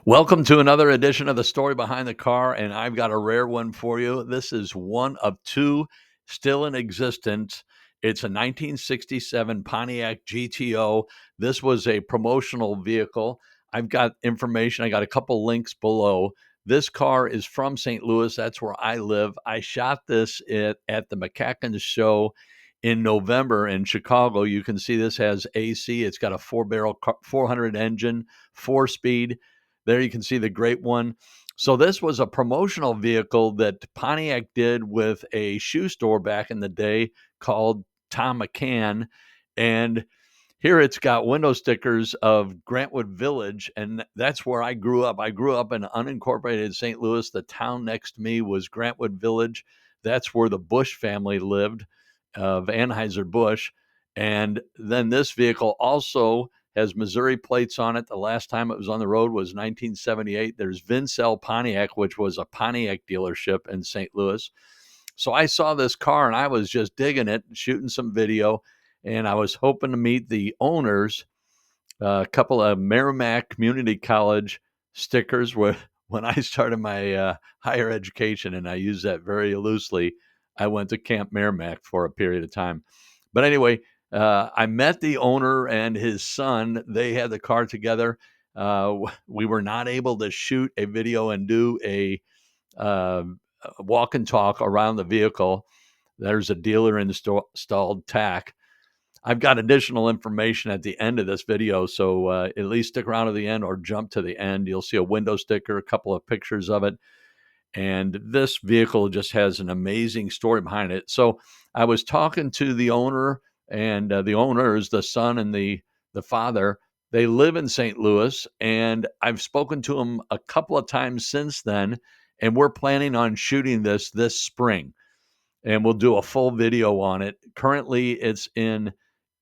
Welcome to another edition of the Story Behind the Car, and I've got a rare one for you. This is one of two still in existence. It's a 1967 Pontiac GTO. This was a promotional vehicle. I've got information. I got a couple links below. This car is from St. Louis. That's where I live. I shot this at the McCacken show in November in Chicago. You can see this has AC. It's got a 400 engine, 4-speed. There you can see the great one. So this was a promotional vehicle that Pontiac did with a shoe store back in the day called Thom McAn. And here it's got window stickers of Grantwood Village, and that's where I grew up. I grew up in unincorporated St. Louis. The town next to me was Grantwood Village. That's where the Bush family lived, of Anheuser-Busch. And then this vehicle also has Missouri plates on it. The last time it was on the road was 1978. There's Vincel Pontiac, which was a Pontiac dealership in St. Louis. So I saw this car and I was just digging it, shooting some video, and I was hoping to meet the owners. A couple of Merrimack Community College stickers when I started my higher education, and I use that very loosely. I went to Camp Merrimack for a period of time. But anyway, I met the owner and his son. They had the car together. We were not able to shoot a video and do a walk and talk around the vehicle. There's a dealer installed TAC. I've got additional information at the end of this video, so at least stick around to the end or jump to the end. You'll see a window sticker, a couple of pictures of it. And this vehicle just has an amazing story behind it. So I was talking to the owner, and the owners, the son and the father. They live in St. Louis, and I've spoken to them a couple of times since then, and we're planning on shooting this spring, and we'll do a full video on it. Currently, it's in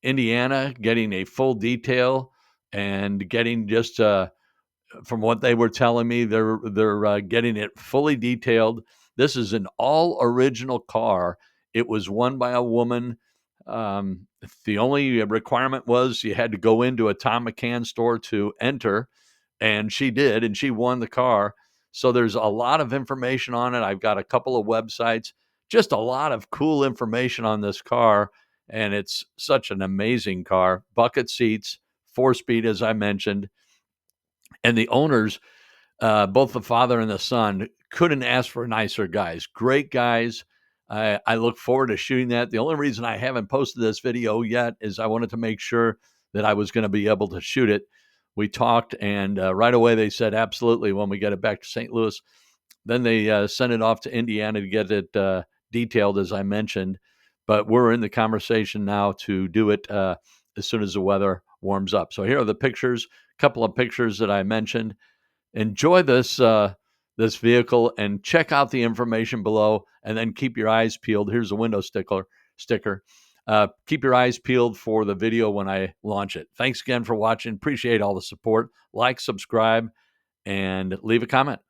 Indiana, getting a full detail and getting just from what they were telling me, they're getting it fully detailed. This is an all original car. It was won by a woman. The only requirement was you had to go into a Thom McAn store to enter, and she did, and she won the car. So there's a lot of information on it. I've got a couple of websites, just a lot of cool information on this car, and it's such an amazing car. Bucket seats, 4-speed, as I mentioned. And the owners, both the father and the son, couldn't ask for nicer guys. Great guys. I look forward to shooting that. The only reason I haven't posted this video yet is I wanted to make sure that I was going to be able to shoot it. We talked, and right away they said, absolutely, when we get it back to St. Louis. Then they sent it off to Indiana to get it detailed, as I mentioned. But we're in the conversation now to do it as soon as the weather warms up. So here are the pictures, a couple of pictures that I mentioned. Enjoy this vehicle and check out the information below, and then keep your eyes peeled. Here's a window sticker. Keep your eyes peeled for the video when I launch it. Thanks again for watching. Appreciate all the support. Like, subscribe, and leave a comment.